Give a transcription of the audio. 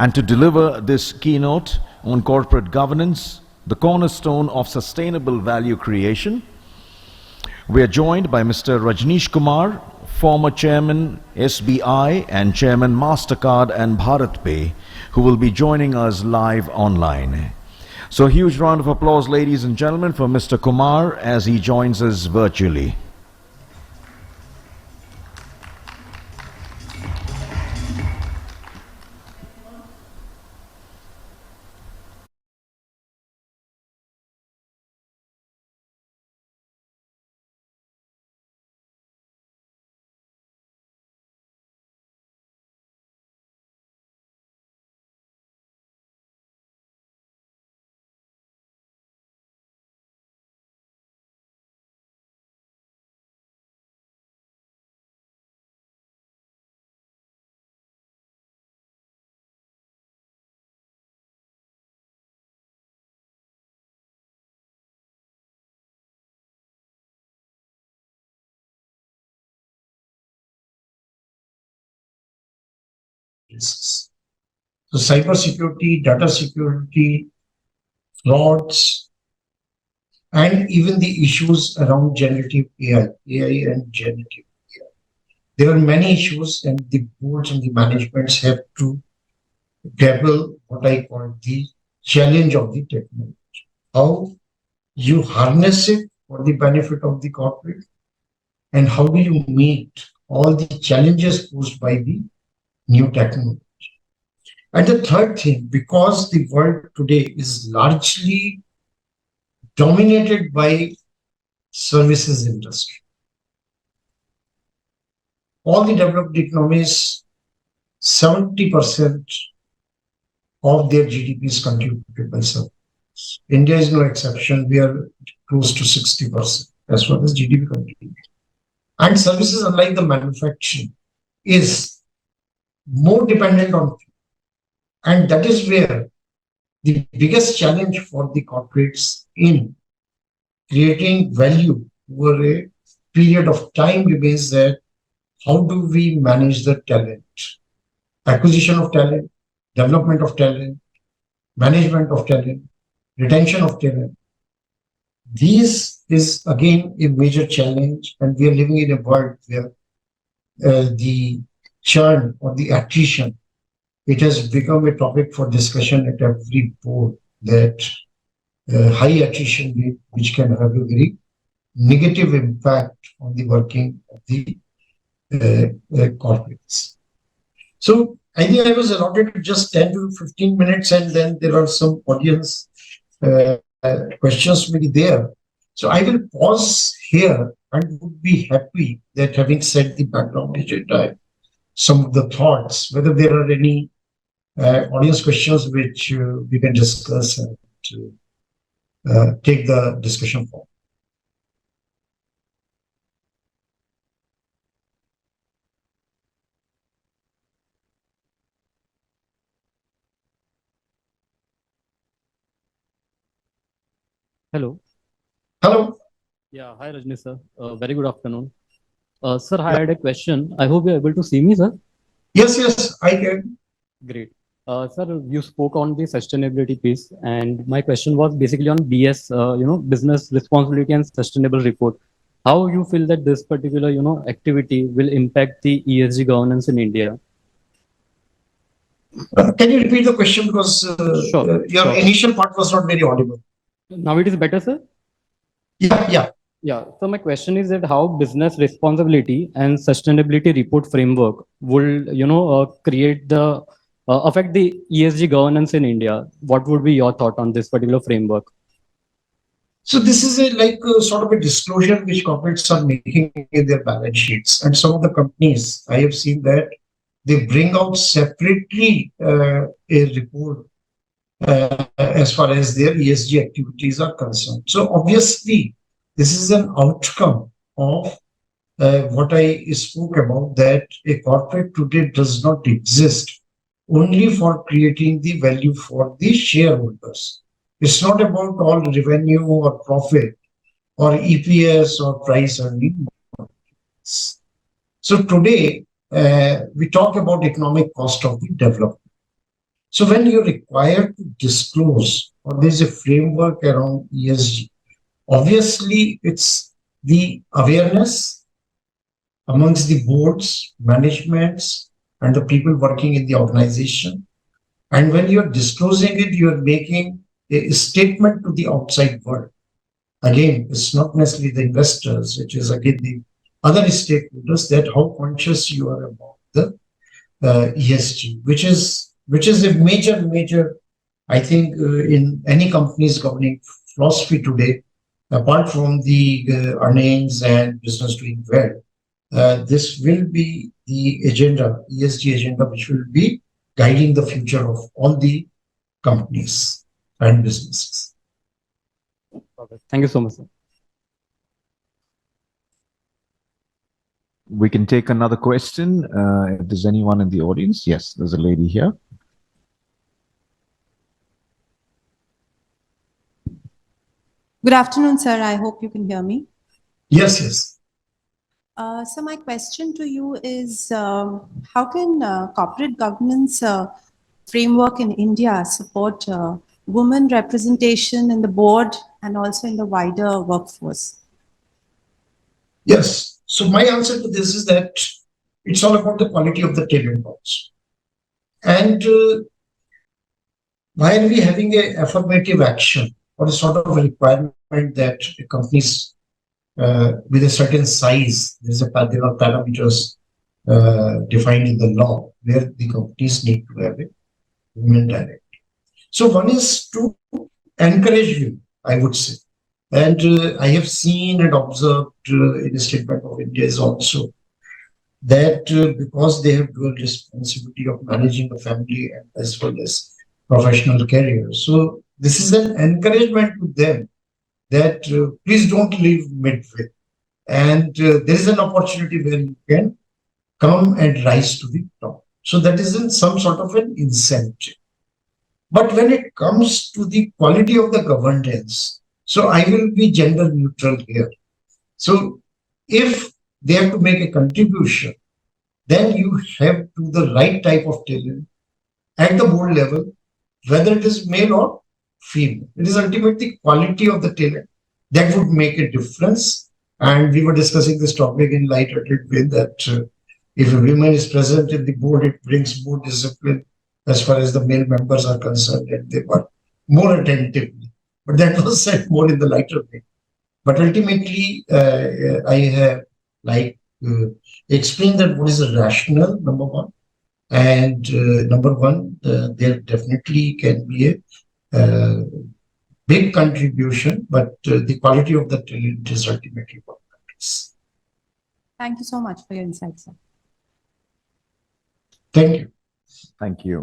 And to deliver this keynote on corporate governance, the cornerstone of sustainable value creation, we are joined by Mr. Rajnish Kumar, former Chairman SBI and Chairman Mastercard and BharatPe, who will be joining us live online. So a huge round of applause, ladies and gentlemen, for Mr. Kumar as he joins us virtually. Risks. So cybersecurity, data security, frauds, and even the issues around generative AI and generative AI. There are many issues, and the boards and the managements have to tackle what I call the challenge of the technology. How you harness it for the benefit of the corporate, and how do you meet all the challenges posed by the new technology. And the third thing, because the world today is largely dominated by services industry. All the developed economies, 70% of their GDP is contributed by services. India is no exception. We are close to 60% as far as GDP contribution. And services, unlike the manufacturing, is more dependent on people. And that is where the biggest challenge for the corporates in creating value over a period of time remains that how do we manage the talent, acquisition of talent, development of talent, management of talent, retention of talent. This is again a major challenge, and we are living in a world where the churn or the attrition, it has become a topic for discussion at every board, that high attrition rate, which can have a very negative impact on the working of the corporates. So I think I was allotted just 10 to 15 minutes, and then there are some audience questions maybe there. So I will pause here and would be happy that, having said the background agenda, some of the thoughts, whether there are any audience questions which we can discuss and take the discussion forward. Hello. Hello. Yeah, hi Rajnish sir. Very good afternoon. Sir, I had a question. I hope you're able to see me, sir. Yes, I can. Great. Sir, you spoke on the sustainability piece, and my question was basically on BS, business responsibility and sustainable report. How you feel that this particular, activity will impact the ESG governance in India? Can you repeat the question, because your initial part was not very audible. Now it is better, sir? Yeah. So my question is that how business responsibility and sustainability report framework will, create the affect the ESG governance in India? What would be your thought on this particular framework? So this is sort of a disclosure which corporates are making in their balance sheets, and some of the companies I have seen that they bring out separately a report as far as their ESG activities are concerned. So obviously, this is an outcome of what I spoke about, that a corporate today does not exist only for creating the value for the shareholders. It's not about all revenue or profit or EPS or price earning. So today, we talk about economic cost of the development. So when you're required to disclose, or there's a framework around ESG, obviously it's the awareness amongst the boards, managements, and the people working in the organization. And when you're disclosing it, you're making a statement to the outside world. Again, it's not necessarily the investors, it is again the other stakeholders, that how conscious you are about the ESG, which is a major, I think, in any company's governing philosophy today, apart from the earnings and business doing well. This will be the agenda, ESG agenda, which will be guiding the future of all the companies and businesses. Thank you so much, sir. We can take another question. If there's anyone in the audience. Yes, there's a lady here. Good afternoon, sir. I hope you can hear me. Yes. So my question to you is, how can corporate governance framework in India support women representation in the board and also in the wider workforce? Yes. So my answer to this is that it's all about the quality of the talent also. And while we having a affirmative action or a sort of a requirement that companies with a certain size, there are parameters defined in the law where the companies need to have a women director. So one is to encourage you, I would say. And I have seen and observed in the State Bank of India is also that because they have dual responsibility of managing the family and as well as professional career. So this is an encouragement to them that please don't leave midway. And there is an opportunity where you can come and rise to the top. So that is in some sort of an incentive. But when it comes to the quality of the governance, so I will be gender neutral here. So if they have to make a contribution, then you have to the right type of talent at the board level, whether it is male or female. It is ultimately quality of the talent that would make a difference. And we were discussing this topic in light-hearted way that if a woman is present in the board, it brings more discipline as far as the male members are concerned, and they work more attentively. But that was said more in the lighter way. But ultimately, I have explained that what is the rationale, number one. And number one, there definitely can be a big contribution, but the quality of the talent is ultimately what matters. Thank you so much for your insights, sir. Thank you. Thank you.